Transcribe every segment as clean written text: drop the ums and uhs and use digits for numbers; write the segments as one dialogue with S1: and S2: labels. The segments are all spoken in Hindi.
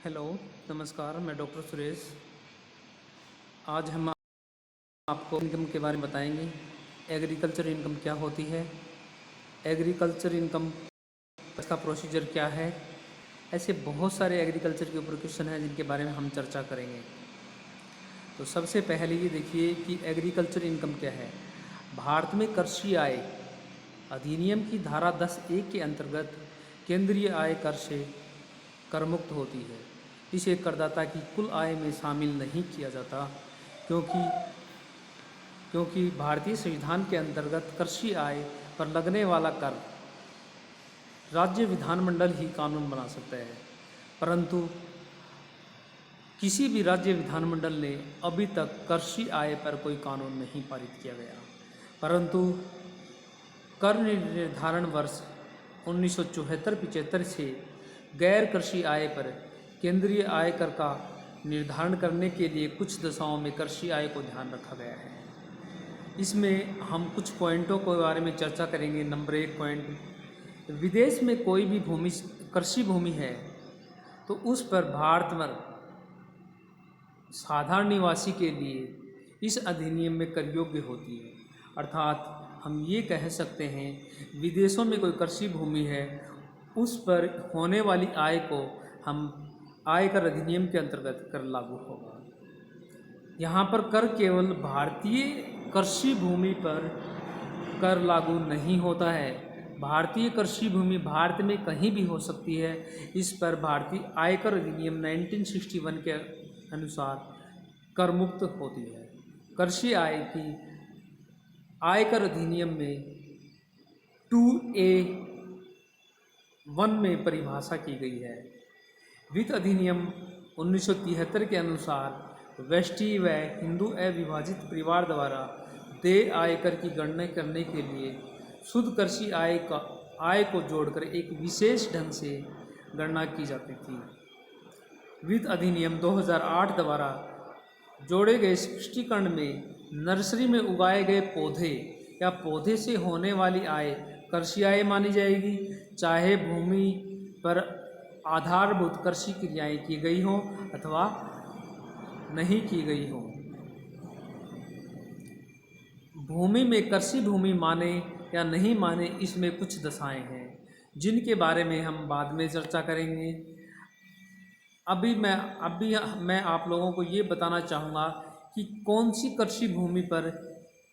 S1: हेलो, नमस्कार। मैं डॉक्टर सुरेश। आज हम आपको इनकम के बारे में बताएंगे। एग्रीकल्चर इनकम क्या होती है, एग्रीकल्चर इनकम का प्रोसीजर क्या है। ऐसे बहुत सारे एग्रीकल्चर के ऊपर क्वेश्चन हैं जिनके बारे में हम चर्चा करेंगे। तो सबसे पहले ये देखिए कि एग्रीकल्चर इनकम क्या है। भारत में कृषि आय अधिनियम की धारा 10(1) के अंतर्गत केंद्रीय आय कर से करमुक्त होती है। इसे करदाता की कुल आय में शामिल नहीं किया जाता, क्योंकि क्योंकि भारतीय संविधान के अंतर्गत कृषि आय पर लगने वाला कर राज्य विधानमंडल ही कानून बना सकता है। परंतु किसी भी राज्य विधानमंडल ने अभी तक कृषि आय पर कोई कानून नहीं पारित किया गया। परंतु कर निर्धारण वर्ष 1974-75 से गैर कृषि आय पर केंद्रीय आय कर का निर्धारण करने के लिए कुछ दशाओं में कृषि आय को ध्यान रखा गया है। इसमें हम कुछ पॉइंटों के बारे में चर्चा करेंगे। नंबर 1 पॉइंट, विदेश में कोई भी भूमि कृषि भूमि है तो उस पर भारत में साधारण निवासी के लिए इस अधिनियम में कर योग्य होती है। अर्थात हम ये कह सकते हैं, विदेशों में कोई कृषि भूमि है उस पर होने वाली आय को हम आयकर अधिनियम के अंतर्गत कर लागू होगा। यहाँ पर कर केवल भारतीय कृषि भूमि पर कर लागू नहीं होता है। भारतीय कृषि भूमि भारत में कहीं भी हो सकती है। इस पर भारतीय आयकर अधिनियम 1961 के अनुसार कर मुक्त होती है। कृषि आय की आयकर अधिनियम में 2A(1) में परिभाषा की गई है। वित्त अधिनियम 1973 के अनुसार व्यष्टि व हिंदू अविभाजित परिवार द्वारा देय आयकर की गणना करने के लिए शुद्ध कृषि आय को जोड़कर एक विशेष ढंग से गणना की जाती थी। वित्त अधिनियम 2008 द्वारा जोड़े गए स्पष्टीकरण में नर्सरी में उगाए गए पौधे या पौधे से होने वाली आय कृषि आय मानी जाएगी, चाहे भूमि पर आधारभूत कृषि क्रियाएं की गई हों अथवा नहीं की गई हों। भूमि में कृषि भूमि माने या नहीं माने, इसमें कुछ दशाएं हैं जिनके बारे में हम बाद में चर्चा करेंगे। अभी मैं आप लोगों को ये बताना चाहूँगा कि कौन सी कृषि भूमि पर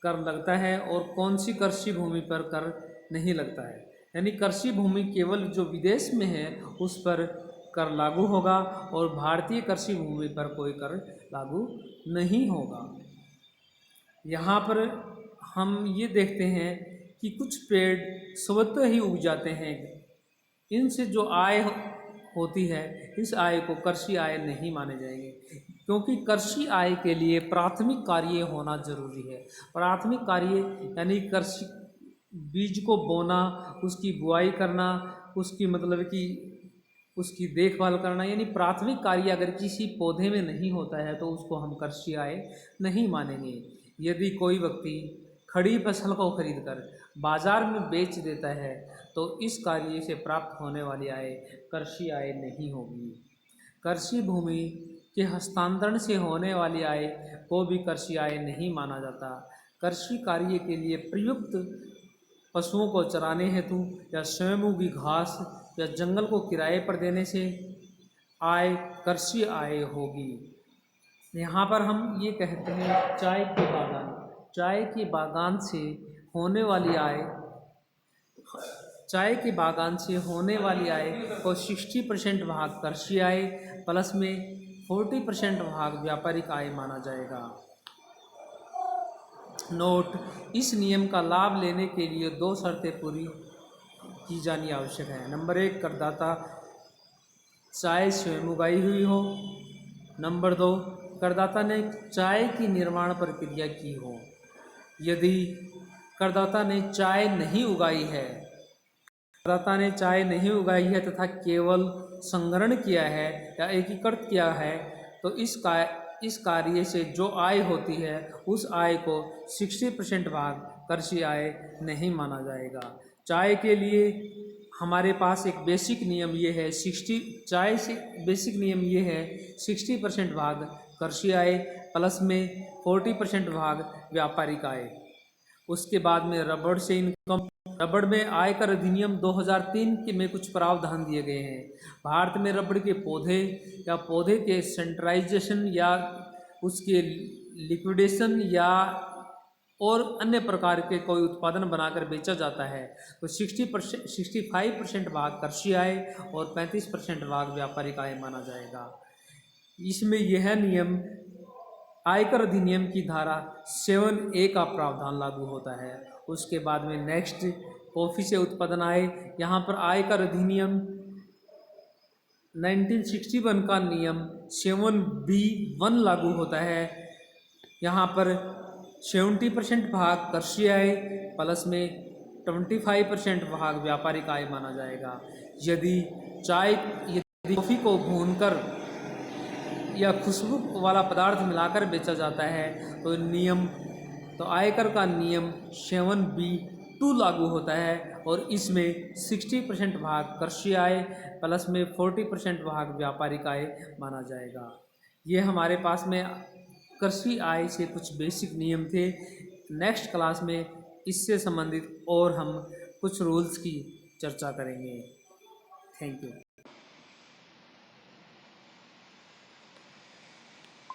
S1: कर लगता है और कौन सी कृषि भूमि पर कर नहीं लगता है। यानी कृषि भूमि केवल जो विदेश में है उस पर कर लागू होगा और भारतीय कृषि भूमि पर कोई कर लागू नहीं होगा। यहाँ पर हम ये देखते हैं कि कुछ पेड़ स्वतः ही उग जाते हैं। इनसे जो आय होती है, इस आय को कृषि आय नहीं माने जाएंगे, क्योंकि कृषि आय के लिए प्राथमिक कार्य होना जरूरी है। प्राथमिक कार्य यानी कृषि बीज को बोना, उसकी बुआई करना, उसकी मतलब कि उसकी देखभाल करना, यानी प्राथमिक कार्य अगर किसी पौधे में नहीं होता है तो उसको हम कृषि आय नहीं मानेंगे। यदि कोई व्यक्ति खड़ी फसल को खरीदकर बाजार में बेच देता है तो इस कार्य से प्राप्त होने वाली आय कृषि आय नहीं होगी। कृषि भूमि के हस्तांतरण से होने वाली आय को भी कृषि आय नहीं माना जाता। कृषि कार्य के लिए प्रयुक्त पशुओं को चराने हेतु या स्वयं उगी घास या जंगल को किराए पर देने से आय कृषि आय होगी। यहाँ पर हम ये कहते हैं चाय के बागान से होने वाली आय को 60% भाग कृषि आय प्लस में 40% भाग व्यापारिक आय माना जाएगा। नोट, इस नियम का लाभ लेने के लिए 2 शर्तें पूरी की जानी आवश्यक है। नंबर 1, करदाता चाय स्वयं उगाई हुई हो। नंबर 2, करदाता ने चाय की निर्माण प्रक्रिया की हो। यदि करदाता ने चाय नहीं उगाई है तथा केवल संग्रहण किया है या एकीकृत किया है तो इस कार्य से जो आय होती है उस आय को 60% भाग कृषि आय नहीं माना जाएगा। चाय के लिए हमारे पास एक बेसिक नियम ये है 60 चाय से बेसिक नियम ये है 60% भाग कृषि आय प्लस में 40% भाग व्यापारिक आय। उसके बाद में रबड़ से इनकम। रबड़ में आयकर अधिनियम 2003 के में कुछ प्रावधान दिए गए हैं। भारत में रबड़ के पौधे या पौधे के सेंट्राइजेशन या उसके लिक्विडेशन या और अन्य प्रकार के कोई उत्पादन बनाकर बेचा जाता है तो 65% भाग कृषि आय और 35% भाग व्यापारिक आय माना जाएगा। इसमें यह नियम आयकर अधिनियम की धारा 7A का प्रावधान लागू होता है। उसके बाद में नेक्स्ट कॉफ़ी से उत्पादन आय। यहाँ पर आयकर अधिनियम 1961 का नियम 7B1 लागू होता है। यहाँ पर 70% भाग कृषि आय प्लस में 25% भाग व्यापारिक आय माना जाएगा। यदि कॉफ़ी को भूनकर या खुशबू वाला पदार्थ मिलाकर बेचा जाता है तो आयकर का नियम 7B2 लागू होता है और इसमें 60% भाग कृषि आय प्लस में 40% भाग व्यापारिक आय माना जाएगा। ये हमारे पास में कृषि आय से कुछ बेसिक नियम थे। नेक्स्ट क्लास में इससे संबंधित और हम कुछ रूल्स की चर्चा करेंगे। Thank you.